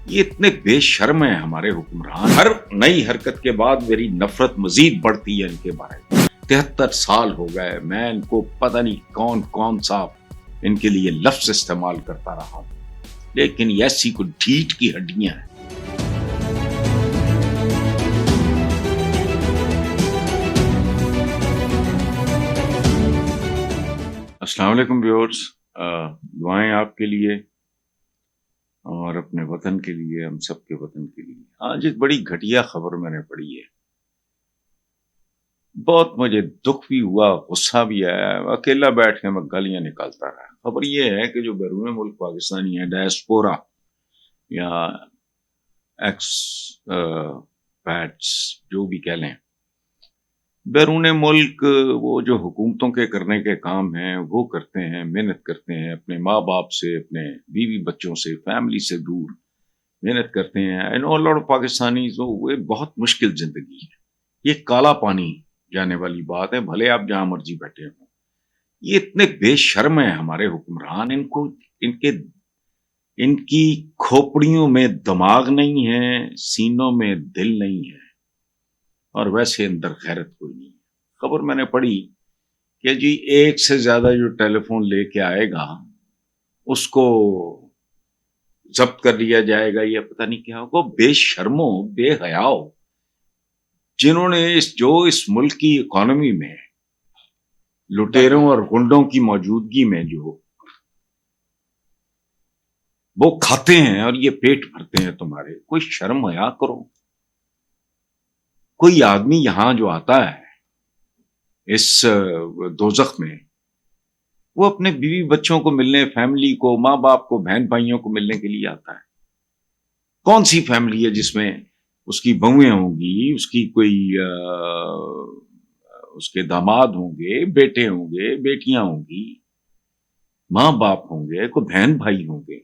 یہ اتنے بے شرم ہیں ہمارے حکمران. ہر نئی حرکت کے بعد میری نفرت مزید بڑھتی ہے ان کے بارے میں. 73 سال ہو گئے میں ان کو پتہ نہیں کون سا ان کے لیے لفظ استعمال کرتا رہا ہوں، لیکن ایسی کوئی ڈھیٹ کی ہڈیاں ہیں. السلام علیکم ویورز، دعائیں آپ کے لیے اور اپنے وطن کے لیے، ہم سب کے وطن کے لیے. آج ایک بڑی گھٹیا خبر میں نے پڑھی ہے. بہت مجھے دکھ بھی ہوا، غصہ بھی آیا. اکیلا بیٹھ کے میں گالیاں نکالتا رہا. خبر یہ ہے کہ جو بیرون ملک پاکستانی ہیں، ڈائسپورا یا ایکس پیٹس جو بھی کہہ لیں، بیرون ملک وہ جو حکومتوں کے کرنے کے کام ہیں وہ کرتے ہیں، محنت کرتے ہیں، اپنے ماں باپ سے، اپنے بیوی بچوں سے، فیملی سے دور محنت کرتے ہیں. اور پاکستانی وہ بہت مشکل زندگی ہے. یہ کالا پانی جانے والی بات ہے، بھلے آپ جہاں مرضی بیٹھے ہوں. یہ اتنے بے شرم ہیں ہمارے حکمران، ان کی کھوپڑیوں میں دماغ نہیں ہے، سینوں میں دل نہیں ہے، اور ویسے اندر غیرت کوئی نہیں ہے. خبر میں نے پڑھی کہ جی ایک سے زیادہ جو ٹیلی فون لے کے آئے گا اس کو ضبط کر لیا جائے گا، یا پتہ نہیں کیا ہوگا. بے شرمو، بے حیاؤ، جنہوں نے اس ملک کی اکانومی میں لٹیروں اور گنڈوں کی موجودگی میں جو وہ کھاتے ہیں اور یہ پیٹ بھرتے ہیں تمہارے. کوئی شرم حیا کرو. کوئی آدمی یہاں جو آتا ہے اس دوزخ میں، وہ اپنے بیوی بچوں کو ملنے، فیملی کو، ماں باپ کو، بہن بھائیوں کو ملنے کے لیے آتا ہے. کون سی فیملی ہے جس میں اس کی بہویں ہوں گی، اس کی کوئی اس کے داماد ہوں گے، بیٹے ہوں گے، بیٹیاں ہوں گی، ماں باپ ہوں گے، کوئی بہن بھائی ہوں گے.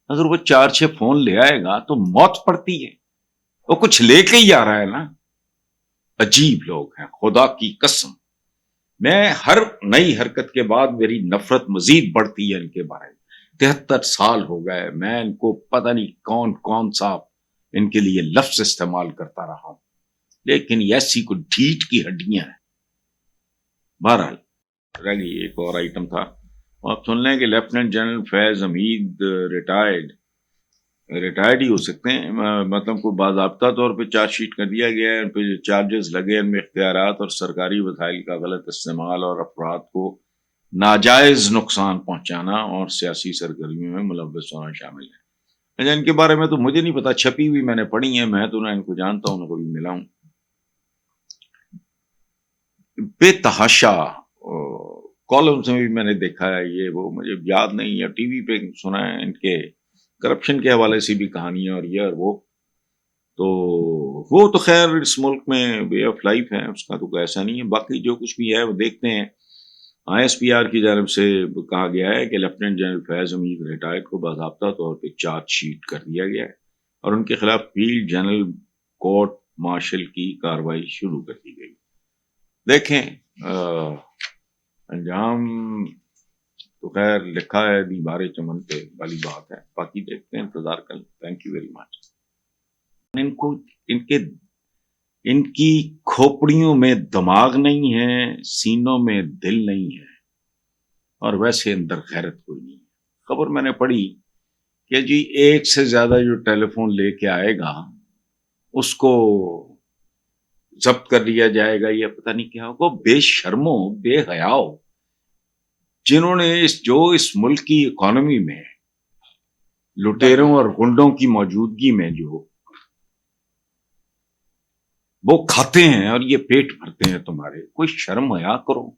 اگر وہ 4-6 فون لے آئے گا تو موت پڑتی ہے. وہ کچھ لے کے ہی آ رہا ہے نا. عجیب لوگ ہیں، خدا کی قسم. میں ہر نئی حرکت کے بعد میری نفرت مزید بڑھتی ہے ان کے بارے میں. 73 سال ہو گئے میں ان کو پتہ نہیں کون سا ان کے لیے لفظ استعمال کرتا رہا ہوں، لیکن ایسی کوئی ڈھیٹ کی ہڈیاں ہیں. بہرحال رہ گئی ایک اور آئٹم تھا. آپ سن لیں کہ لیفٹیننٹ جنرل فیض حمید ریٹائرڈ ہی ہو سکتے ہیں. مطلب کو باضابطہ طور پہ چارج شیٹ کر دیا گیا ہے. ان پہ جو چارجز لگے ان میں اختیارات اور سرکاری وسائل کا غلط استعمال اور افراد کو ناجائز نقصان پہنچانا اور سیاسی سرگرمیوں میں ملوث ہونا شامل ہے. اچھا، ان کے بارے میں تو مجھے نہیں پتا، چھپی ہوئی میں نے پڑھی ہے. میں تو نہ ان کو جانتا ہوں، ان کو بھی ملا ہوں. بے تحاشا کالمز میں بھی میں نے دیکھا ہے. یہ وہ مجھے یاد نہیں، یا ٹی وی پہ سنا ہے ان کے کرپشن کے حوالے سے بھی کہانیاں، اور یہ اور وہ تو خیر اس ملک میں وے آف لائف ہے، اس کا تو کوئی ایسا نہیں ہے. باقی جو کچھ بھی ہے وہ دیکھتے ہیں. ISPR کی جانب سے کہا گیا ہے کہ لیفٹیننٹ جنرل فیض حمید ریٹائرڈ کو باضابطہ طور پہ چارج شیٹ کر دیا گیا ہے اور ان کے خلاف فیلڈ جنرل کورٹ مارشل کی کارروائی شروع کر دی گئی. دیکھیں انجام تو خیر لکھا ہے دیوارے چمن پہ والی بات ہے. باقی دیکھتے ہیں، انتظار کریں. Thank you very much. ان کی کھوپڑیوں میں دماغ نہیں ہے، سینوں میں دل نہیں ہے، اور ویسے اندر غیرت کوئی نہیں ہے. خبر میں نے پڑھی کہ جی ایک سے زیادہ جو ٹیلی فون لے کے آئے گا اس کو ضبط کر لیا جائے گا، یا پتہ نہیں کیا ہوگا. بے شرمو، بے حیاؤ، جنہوں نے اس ملک کی اکانومی میں لٹیروں اور گنڈوں کی موجودگی میں جو وہ کھاتے ہیں اور یہ پیٹ بھرتے ہیں تمہارے. کوئی شرم حیا کرو.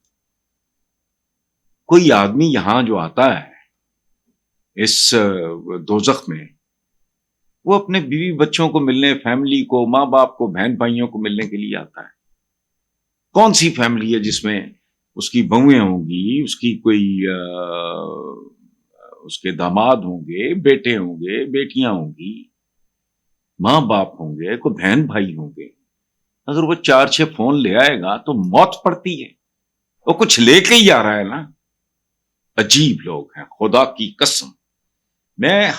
کوئی آدمی یہاں جو آتا ہے اس دوزخ میں، وہ اپنے بیوی بچوں کو ملنے، فیملی کو، ماں باپ کو، بہن بھائیوں کو ملنے کے لیے آتا ہے. کون سی فیملی ہے جس میں اس کی بہویں ہوں گی، اس کی کوئی اس کے داماد ہوں گے، بیٹے ہوں گے، بیٹیاں ہوں گی، ماں باپ ہوں گے، کوئی بہن بھائی ہوں گے. اگر وہ 4-6 فون لے آئے گا تو موت پڑتی ہے. وہ کچھ لے کے ہی آ رہا ہے نا. عجیب لوگ ہیں، خدا کی قسم. میں